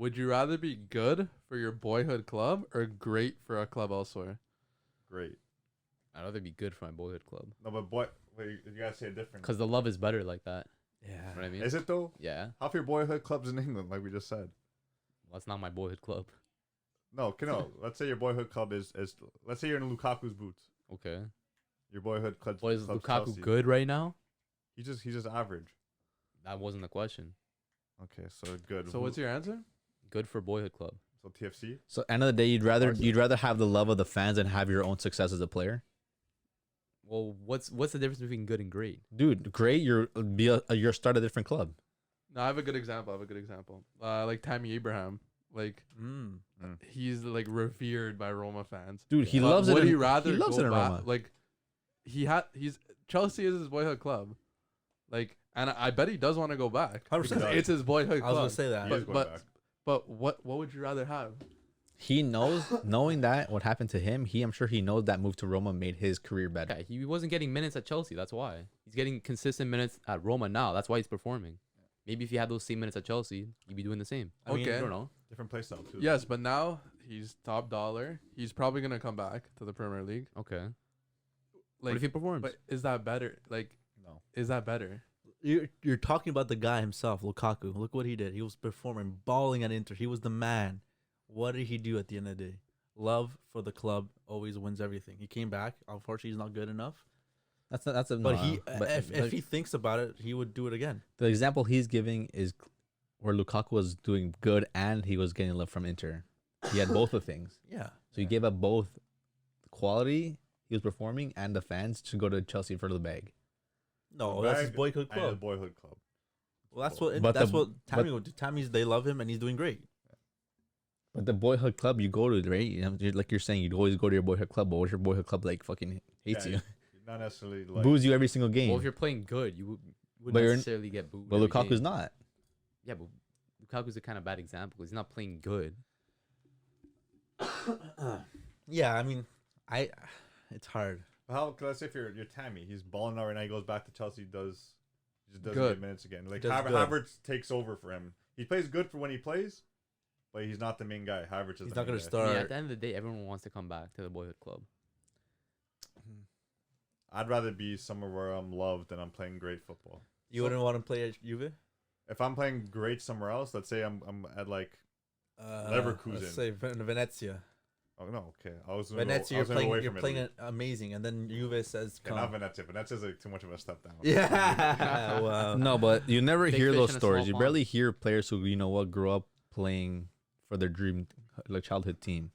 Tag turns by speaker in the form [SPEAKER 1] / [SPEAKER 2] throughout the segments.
[SPEAKER 1] Would you rather be good for your boyhood club or great for a club elsewhere?
[SPEAKER 2] Great.
[SPEAKER 3] I'd rather be good for my boyhood club.
[SPEAKER 2] No, but wait, you gotta say it different.
[SPEAKER 3] Because the love is better like that.
[SPEAKER 4] Yeah.
[SPEAKER 3] You know what I mean?
[SPEAKER 2] Is it though?
[SPEAKER 3] Yeah.
[SPEAKER 2] Half your boyhood clubs in England, like we just said.
[SPEAKER 3] Well, that's not my boyhood club.
[SPEAKER 2] No. Let's say your boyhood club is. Let's say you're in Lukaku's boots.
[SPEAKER 3] Okay.
[SPEAKER 2] Your boyhood club.
[SPEAKER 3] Well, is
[SPEAKER 2] club's
[SPEAKER 3] Lukaku
[SPEAKER 2] Chelsea.
[SPEAKER 3] good right now?
[SPEAKER 2] He's just average.
[SPEAKER 3] That wasn't the question.
[SPEAKER 2] Okay, so good.
[SPEAKER 1] So what's your answer?
[SPEAKER 3] Good for boyhood club.
[SPEAKER 2] So TFC?
[SPEAKER 4] So end of the day, you'd rather have the love of the fans and have your own success as a player.
[SPEAKER 3] Well, what's the difference between good and great?
[SPEAKER 4] Dude, great. You're start a different club.
[SPEAKER 1] No, I have a good example. Like Tammy Abraham. Like he's like revered by Roma fans.
[SPEAKER 4] Dude, he
[SPEAKER 1] But
[SPEAKER 4] loves it.
[SPEAKER 1] Would
[SPEAKER 4] in,
[SPEAKER 1] he rather
[SPEAKER 4] he loves
[SPEAKER 1] go
[SPEAKER 4] it in
[SPEAKER 1] back?
[SPEAKER 4] Roma.
[SPEAKER 1] Like he's Chelsea is his boyhood club. Like, and I bet he does want to go back.
[SPEAKER 4] 100%.
[SPEAKER 1] Because it's his boyhood
[SPEAKER 4] I was
[SPEAKER 1] club.
[SPEAKER 4] gonna say that.
[SPEAKER 2] He is going back.
[SPEAKER 1] But what would you rather have?
[SPEAKER 4] He knows, knowing that what happened to him, I'm sure he knows that move to Roma made his career better.
[SPEAKER 3] Yeah, he wasn't getting minutes at Chelsea. That's why. He's getting consistent minutes at Roma now. That's why he's performing. Maybe if he had those same minutes at Chelsea, he'd be doing the same.
[SPEAKER 1] I mean,
[SPEAKER 3] I don't know.
[SPEAKER 2] Different play style too.
[SPEAKER 1] Yes, but now he's top dollar. He's probably gonna come back to the Premier League.
[SPEAKER 3] Okay.
[SPEAKER 1] Like,
[SPEAKER 3] What if he performs?
[SPEAKER 1] but is that better? Like,
[SPEAKER 2] No.
[SPEAKER 1] is that better?
[SPEAKER 4] You're talking about the guy himself, Lukaku. Look what he did. He was performing, balling at Inter. He was the man. What did he do at the end of the day? Love for the club always wins everything. He came back. Unfortunately, he's not good enough.
[SPEAKER 3] That's a.
[SPEAKER 4] But
[SPEAKER 3] no,
[SPEAKER 4] if he thinks about it, he would do it again.
[SPEAKER 3] the example he's giving is where Lukaku was doing good and he was getting love from Inter. He had both of things.
[SPEAKER 4] Yeah.
[SPEAKER 3] So he gave up both quality he was performing and the fans to go to Chelsea for the bag.
[SPEAKER 4] No,
[SPEAKER 2] The
[SPEAKER 4] that's his
[SPEAKER 2] bag
[SPEAKER 4] boyhood
[SPEAKER 2] And his
[SPEAKER 4] club.
[SPEAKER 2] boyhood club.
[SPEAKER 4] Well, that's what
[SPEAKER 3] But
[SPEAKER 4] that's
[SPEAKER 3] the-
[SPEAKER 4] what Tammy would do. Tammy's they love him and he's doing great.
[SPEAKER 3] But the boyhood club you go to, right? You know, like you're saying, you'd always go to your boyhood club. But what if your boyhood club like fucking hates
[SPEAKER 2] Yeah,
[SPEAKER 3] you,
[SPEAKER 2] Not necessarily like.
[SPEAKER 3] boos you every single game?
[SPEAKER 5] Well, if you're playing good, you
[SPEAKER 3] But
[SPEAKER 5] wouldn't
[SPEAKER 3] you're-
[SPEAKER 5] necessarily get booed.
[SPEAKER 3] But
[SPEAKER 5] every
[SPEAKER 3] Lukaku's
[SPEAKER 5] game.
[SPEAKER 3] not.
[SPEAKER 5] Yeah, but Lukaku's a kind of bad example because he's not playing good.
[SPEAKER 4] Yeah, I mean, it's hard.
[SPEAKER 2] How? Let's say if you're Tammy, he's balling out right now. He goes back to Chelsea. He just doesn't
[SPEAKER 1] Good.
[SPEAKER 2] get minutes again. Like
[SPEAKER 4] Does good.
[SPEAKER 2] Havertz takes over for him. He plays good for when he plays, but he's not the main guy. Havertz is.
[SPEAKER 4] He's
[SPEAKER 2] the
[SPEAKER 4] not
[SPEAKER 2] main
[SPEAKER 4] gonna
[SPEAKER 2] guy.
[SPEAKER 4] start.
[SPEAKER 5] I mean, at the end of the day, everyone wants to come back to the boyhood club.
[SPEAKER 2] I'd rather be somewhere where I'm loved and I'm playing great football.
[SPEAKER 4] You wouldn't want to play at Juve?
[SPEAKER 2] If I'm playing great somewhere else, let's say I'm at like Leverkusen.
[SPEAKER 4] Let's say Venezia.
[SPEAKER 2] oh no okay I was gonna
[SPEAKER 4] Venezia,
[SPEAKER 2] go, I was gonna go away
[SPEAKER 4] you're
[SPEAKER 2] from
[SPEAKER 4] playing
[SPEAKER 2] Italy.
[SPEAKER 4] it amazing, and then Juve says,
[SPEAKER 2] Yeah, not
[SPEAKER 4] "Come."
[SPEAKER 2] Venezia. Venezia's like too much of a step down.
[SPEAKER 4] Yeah. Wow.
[SPEAKER 3] No, but you never
[SPEAKER 5] Big
[SPEAKER 3] hear
[SPEAKER 5] fish
[SPEAKER 3] those
[SPEAKER 5] in a
[SPEAKER 3] stories.
[SPEAKER 5] small
[SPEAKER 3] You
[SPEAKER 5] pond.
[SPEAKER 3] barely hear players who grew up playing for their dream, like childhood team.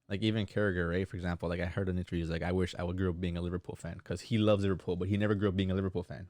[SPEAKER 3] Like even Carragher, right? For example, like I heard an interview. He's like, I wish I would grow up being a Liverpool fan because he loves Liverpool, but he never grew up being a Liverpool fan.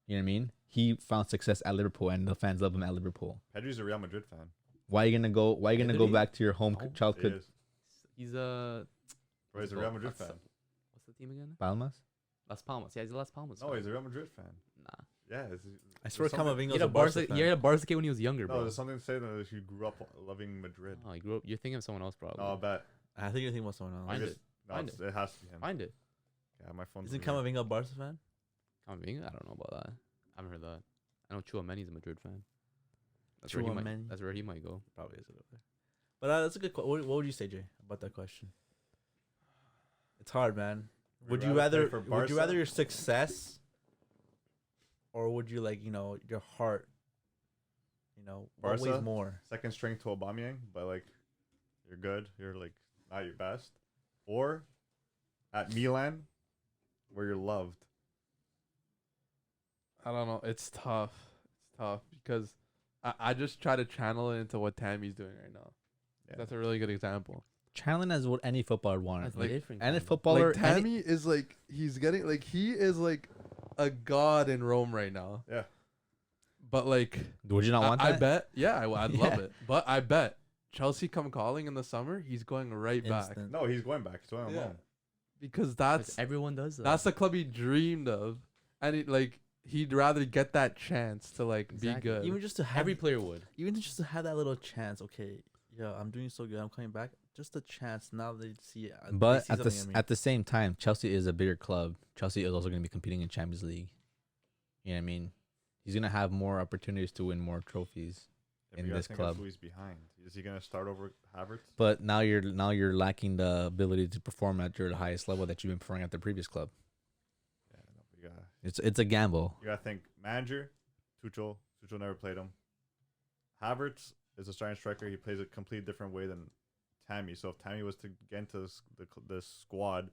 [SPEAKER 3] You know what I mean? He found success at Liverpool, and the fans love him at Liverpool.
[SPEAKER 2] Pedri's a Real Madrid fan.
[SPEAKER 3] Why are you gonna go? Why are you gonna go
[SPEAKER 4] Anthony?
[SPEAKER 3] back to your home
[SPEAKER 5] Oh,
[SPEAKER 2] He
[SPEAKER 3] childhood?
[SPEAKER 2] is.
[SPEAKER 5] He's
[SPEAKER 2] Bro, he's a Real Madrid fan.
[SPEAKER 5] What's the team again?
[SPEAKER 3] Palmas?
[SPEAKER 5] Las Palmas. Yeah, he's a Las Palmas.
[SPEAKER 2] No,
[SPEAKER 5] fan.
[SPEAKER 2] he's a Real Madrid fan.
[SPEAKER 5] Nah.
[SPEAKER 2] Yeah.
[SPEAKER 4] I swear,
[SPEAKER 2] something-
[SPEAKER 4] Camavinga's
[SPEAKER 5] He had
[SPEAKER 4] a
[SPEAKER 5] a Barca.
[SPEAKER 4] Barca fan.
[SPEAKER 5] He had a Barca kid when he was younger,
[SPEAKER 2] No,
[SPEAKER 5] bro.
[SPEAKER 2] there's something to say that he grew up loving Madrid.
[SPEAKER 5] Oh, he grew up. You're thinking of someone else, probably.
[SPEAKER 2] No, I bet.
[SPEAKER 4] I think you're thinking about someone else.
[SPEAKER 5] Find
[SPEAKER 2] Maybe
[SPEAKER 5] it.
[SPEAKER 2] it's- no,
[SPEAKER 5] Find
[SPEAKER 2] it has to be him.
[SPEAKER 5] Find it.
[SPEAKER 2] Yeah, my phone's.
[SPEAKER 4] Isn't
[SPEAKER 2] ringing.
[SPEAKER 4] Camavinga a Barca fan?
[SPEAKER 5] Camavinga? I don't know about that. I haven't heard that. I know Chouameni's a Madrid fan. That's where he might.
[SPEAKER 4] Tchouaméni.
[SPEAKER 5] That's where he might go.
[SPEAKER 4] Probably is a little bit. But that's a good. What would you say, Jay, about that question? It's hard, man. Would you rather?
[SPEAKER 2] play for
[SPEAKER 4] Would you
[SPEAKER 2] Barca?
[SPEAKER 4] rather your success, or would you your heart? What weighs
[SPEAKER 2] Barca?
[SPEAKER 4] more?
[SPEAKER 2] Second string to Aubameyang, but like, you're good. You're like not your best, or at Milan, where you're loved.
[SPEAKER 1] I don't know. It's tough. It's tough because I just try to channel it into what Tammy's doing right now.
[SPEAKER 2] Yeah.
[SPEAKER 1] That's a really good example.
[SPEAKER 3] Channeling is what any footballer wants.
[SPEAKER 5] That's
[SPEAKER 3] Like,
[SPEAKER 5] different.
[SPEAKER 3] any
[SPEAKER 5] man.
[SPEAKER 3] footballer,
[SPEAKER 1] Like Tammy is like he's getting like he is like a god in Rome right now.
[SPEAKER 2] Yeah.
[SPEAKER 1] But like
[SPEAKER 3] would you not want
[SPEAKER 1] I
[SPEAKER 3] that?
[SPEAKER 1] bet I'd
[SPEAKER 3] Yeah.
[SPEAKER 1] love it. But I bet Chelsea come calling in the summer, he's going right back
[SPEAKER 4] Instant.
[SPEAKER 2] No, he's going back. He's going on
[SPEAKER 1] Yeah.
[SPEAKER 2] loan.
[SPEAKER 1] because
[SPEAKER 5] 'Cause everyone does that.
[SPEAKER 1] that's the club he dreamed of, and he'd rather get that chance to like
[SPEAKER 5] Exactly.
[SPEAKER 1] be good.
[SPEAKER 4] Even just to have
[SPEAKER 5] every player would.
[SPEAKER 4] even just to have that little chance. Okay, yeah, I'm doing so good. I'm coming back. Just a chance. Now they see it. they
[SPEAKER 3] But
[SPEAKER 4] see something in me.
[SPEAKER 3] at the same time, Chelsea is a bigger club. Chelsea is also going to be competing in Champions League. You know what I mean? He's going to have more opportunities to win more trophies.
[SPEAKER 2] If
[SPEAKER 3] in
[SPEAKER 2] you gotta
[SPEAKER 3] this
[SPEAKER 2] think of
[SPEAKER 3] club.
[SPEAKER 2] who he's behind. Is he gonna start over Havertz?
[SPEAKER 3] But now you're lacking the ability to perform at your highest level that you've been performing at the previous club.
[SPEAKER 2] Yeah, no, but you gotta
[SPEAKER 3] It's a gamble.
[SPEAKER 2] think manager, Tuchel. Tuchel never played him. Havertz is a starting striker. He plays a completely different way than Tammy. So if Tammy was to get into the squad,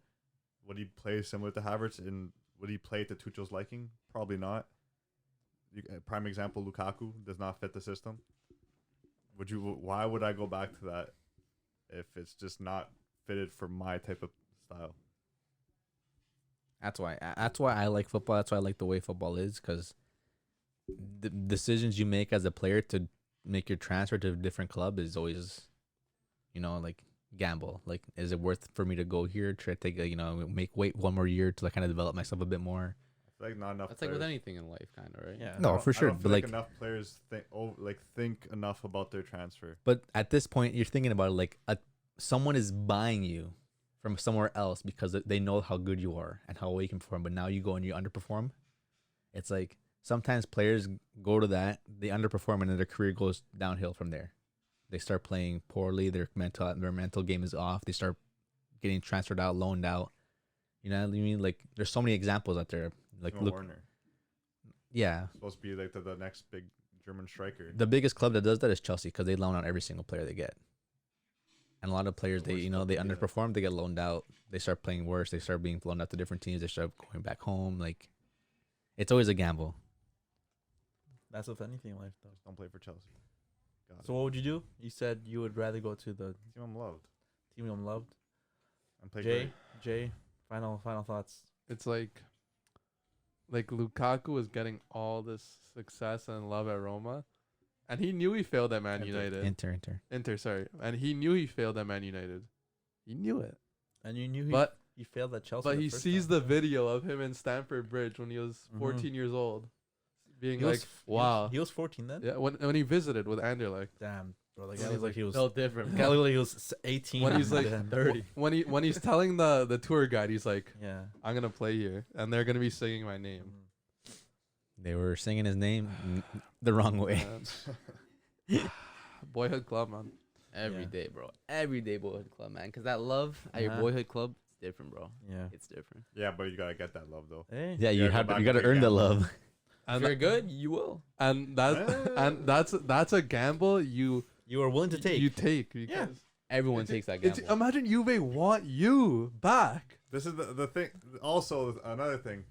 [SPEAKER 2] would he play similar to Havertz? And would he play to Tuchel's liking? Probably not. Prime example, Lukaku does not fit the system. Why would I go back to that if it's just not fitted for my type of style?
[SPEAKER 3] That's why I like football. That's why I like the way football is, because the decisions you make as a player to make your transfer to a different club is always, like gamble. Like, is it worth for me to go here, try to take wait one more year to like kind of develop myself a bit more?
[SPEAKER 2] I feel like not enough.
[SPEAKER 5] That's
[SPEAKER 2] players,
[SPEAKER 5] like with anything in life, kind of, right?
[SPEAKER 4] Yeah.
[SPEAKER 3] No, for
[SPEAKER 2] I
[SPEAKER 3] sure.
[SPEAKER 2] don't feel
[SPEAKER 3] But like,
[SPEAKER 2] enough players think enough about their transfer.
[SPEAKER 3] but at this point, you're thinking about it like someone is buying you from somewhere else because they know how good you are and how well you can perform. But now you go and you underperform. It's like sometimes players go to that, they underperform, and then their career goes downhill from there. They start playing poorly. Their mental game is off. They start getting transferred out, loaned out. You know what I mean? Like, there's so many examples out there. Like,
[SPEAKER 2] Timo
[SPEAKER 3] look,
[SPEAKER 2] Werner,
[SPEAKER 3] yeah.
[SPEAKER 2] supposed to be like the next big German striker.
[SPEAKER 3] The biggest club that does that is Chelsea, because they loan out every single player they get. And a lot of players,
[SPEAKER 2] The
[SPEAKER 3] they
[SPEAKER 2] worst club
[SPEAKER 3] they
[SPEAKER 2] to do that.
[SPEAKER 3] underperform. They get loaned out. They start playing worse. They start being loaned out to different teams. They start going back home. Like, it's always a gamble.
[SPEAKER 4] That's with anything in life, though.
[SPEAKER 2] Just don't play for Chelsea. God,
[SPEAKER 4] So what would you do? You said you would rather go to the
[SPEAKER 2] team I'm loved
[SPEAKER 4] team I'm loved.
[SPEAKER 2] and play
[SPEAKER 4] Jay,
[SPEAKER 2] great.
[SPEAKER 4] Jay, final thoughts.
[SPEAKER 1] It's like Lukaku was getting all this success and love at Roma, and he knew he failed at Man
[SPEAKER 2] Inter.
[SPEAKER 1] United.
[SPEAKER 3] Inter.
[SPEAKER 1] Sorry, and he knew he failed at Man United. He knew it,
[SPEAKER 4] And you knew
[SPEAKER 1] but
[SPEAKER 4] he failed at Chelsea.
[SPEAKER 1] but
[SPEAKER 4] the
[SPEAKER 1] he
[SPEAKER 4] first
[SPEAKER 1] sees
[SPEAKER 4] time.
[SPEAKER 1] the video of him in Stamford Bridge when he was
[SPEAKER 4] Mhm.
[SPEAKER 1] 14 years old, being
[SPEAKER 4] He
[SPEAKER 1] like,
[SPEAKER 4] was-
[SPEAKER 1] "Wow."
[SPEAKER 4] He was 14 then.
[SPEAKER 1] Yeah, when he visited with Anderlecht.
[SPEAKER 4] Damn, bro. Like,
[SPEAKER 1] When
[SPEAKER 4] guy
[SPEAKER 1] he's
[SPEAKER 4] looked like he was.
[SPEAKER 5] So different.
[SPEAKER 4] Guy looked like he was 18.
[SPEAKER 1] When he's like
[SPEAKER 4] then.
[SPEAKER 5] 30.
[SPEAKER 1] When he's telling the tour guide, he's like,
[SPEAKER 4] Yeah.
[SPEAKER 1] "I'm gonna play here, and they're gonna be singing my name."
[SPEAKER 4] Mhm.
[SPEAKER 3] They were singing his name the wrong way.
[SPEAKER 1] Man. Boyhood club, man.
[SPEAKER 5] Every
[SPEAKER 4] Yeah.
[SPEAKER 5] day, bro. Every day, boyhood club, man. Cause that love at your
[SPEAKER 4] Uh-huh.
[SPEAKER 5] boyhood club, it's different, bro.
[SPEAKER 4] Yeah.
[SPEAKER 5] It's different.
[SPEAKER 2] Yeah, but you gotta get that love though.
[SPEAKER 4] Hey.
[SPEAKER 3] Yeah,
[SPEAKER 2] You
[SPEAKER 3] you
[SPEAKER 2] gotta
[SPEAKER 3] have
[SPEAKER 2] go
[SPEAKER 3] to, you
[SPEAKER 2] back
[SPEAKER 3] got to
[SPEAKER 2] and
[SPEAKER 3] earn the
[SPEAKER 2] gamble.
[SPEAKER 3] love.
[SPEAKER 5] If you're good, you will.
[SPEAKER 1] And that's a gamble you
[SPEAKER 4] You are willing to take.
[SPEAKER 1] you take because
[SPEAKER 5] Everyone
[SPEAKER 1] it's-
[SPEAKER 5] takes that
[SPEAKER 1] it's-
[SPEAKER 5] gamble.
[SPEAKER 1] imagine Juve want you back.
[SPEAKER 2] This is the thing. Also, another thing,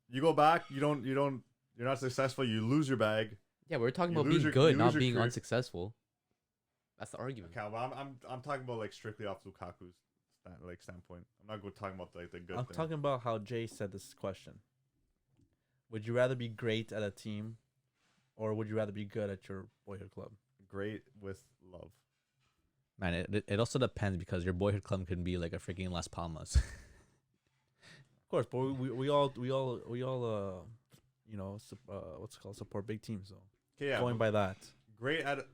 [SPEAKER 2] you go back, you're not successful. You lose your bag.
[SPEAKER 5] Yeah, we're talking
[SPEAKER 2] You
[SPEAKER 5] about
[SPEAKER 2] lose
[SPEAKER 5] being
[SPEAKER 2] your-
[SPEAKER 5] good,
[SPEAKER 2] you
[SPEAKER 5] not
[SPEAKER 2] lose your
[SPEAKER 5] being
[SPEAKER 2] career.
[SPEAKER 5] unsuccessful. That's the argument.
[SPEAKER 2] Okay, well, I'm talking about like strictly off Lukaku's standpoint. I'm not talking about like the good.
[SPEAKER 4] I'm
[SPEAKER 2] thing.
[SPEAKER 4] talking about how Jay said this question. Would you rather be great at a team, or would you rather be good at your boyhood club?
[SPEAKER 2] Great with love.
[SPEAKER 3] Man, it also depends, because your boyhood club can be like a freaking Las Palmas.
[SPEAKER 4] Of course, but we all what's it called, support big teams. So
[SPEAKER 2] Okay, yeah.
[SPEAKER 4] going
[SPEAKER 2] but
[SPEAKER 4] by that.
[SPEAKER 2] great at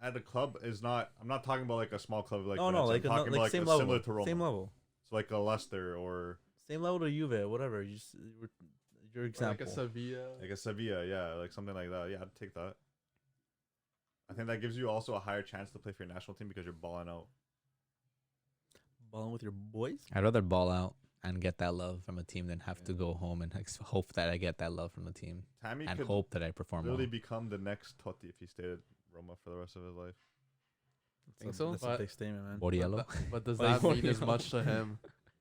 [SPEAKER 2] a club is not. I'm not talking about like a small club like.
[SPEAKER 4] No,
[SPEAKER 2] Venice.
[SPEAKER 4] like
[SPEAKER 2] I'm talking about
[SPEAKER 4] same
[SPEAKER 2] a
[SPEAKER 4] level.
[SPEAKER 2] similar to Roma.
[SPEAKER 4] Same level.
[SPEAKER 2] So like a Leicester or
[SPEAKER 4] Same level to Juve, whatever. Your
[SPEAKER 1] Or
[SPEAKER 4] example.
[SPEAKER 1] like a Sevilla.
[SPEAKER 2] like a Sevilla, yeah, like something like that. Yeah, I'd take that. I think that gives you also a higher chance to play for your national team because you're balling out.
[SPEAKER 4] Balling with your boys.
[SPEAKER 3] I'd rather ball out and get that love from a team than have to go home and hope that I get that love from the team
[SPEAKER 2] Tammy
[SPEAKER 3] and
[SPEAKER 2] could
[SPEAKER 3] hope that I perform well.
[SPEAKER 2] literally become the next Totti if he stayed at Roma for the rest of his life.
[SPEAKER 5] Think so?
[SPEAKER 4] That's a
[SPEAKER 1] But-
[SPEAKER 4] big statement, man.
[SPEAKER 3] Bordiello.
[SPEAKER 1] But does
[SPEAKER 4] Like,
[SPEAKER 1] that mean as
[SPEAKER 4] Mourinho.
[SPEAKER 1] much to him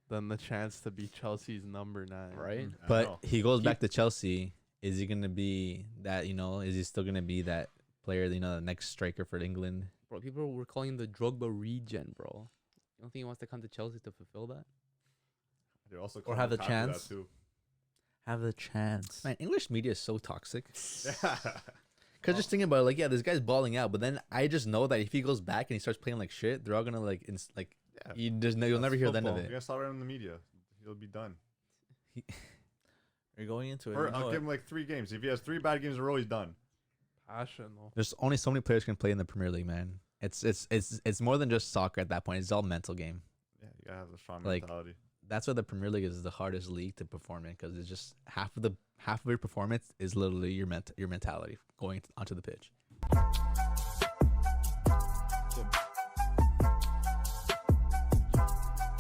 [SPEAKER 1] than the chance to be Chelsea's number 9?
[SPEAKER 5] Right?
[SPEAKER 2] I
[SPEAKER 3] But
[SPEAKER 2] know.
[SPEAKER 3] he goes back to Chelsea. Is he gonna be that? Is he still gonna be that player? The next striker for England.
[SPEAKER 5] Bro, people were calling him the Drogba regen, bro. You don't think he wants to come to Chelsea to fulfill that?
[SPEAKER 2] They're also
[SPEAKER 4] Or have the
[SPEAKER 2] Lukaku that
[SPEAKER 4] chance.
[SPEAKER 2] too.
[SPEAKER 4] Have the chance.
[SPEAKER 3] Man, English media is so toxic.
[SPEAKER 2] Yeah.
[SPEAKER 3] Cause just thinking about it, like, yeah, this guy's balling out, but then I just know that if he goes back and he starts playing like shit, they're all gonna
[SPEAKER 2] Yeah.
[SPEAKER 3] you'll never
[SPEAKER 2] That's
[SPEAKER 3] hear the end
[SPEAKER 2] football.
[SPEAKER 3] of
[SPEAKER 2] You're
[SPEAKER 3] it.
[SPEAKER 2] gonna start it in the media. He'll be done.
[SPEAKER 4] You're going into it.
[SPEAKER 2] Or
[SPEAKER 4] you
[SPEAKER 2] I'll
[SPEAKER 4] know
[SPEAKER 2] give
[SPEAKER 4] it.
[SPEAKER 2] him like 3 games. If he has 3 bad games in a row, he's done.
[SPEAKER 1] Passion though.
[SPEAKER 3] There's only so many players can play in the Premier League, man. It's more than just soccer at that point. It's all mental game.
[SPEAKER 2] Yeah, you gotta have a strong
[SPEAKER 3] Like,
[SPEAKER 2] mentality.
[SPEAKER 3] That's why the Premier League is the hardest league to perform in, because it's just half of your performance is literally your mentality going onto the pitch.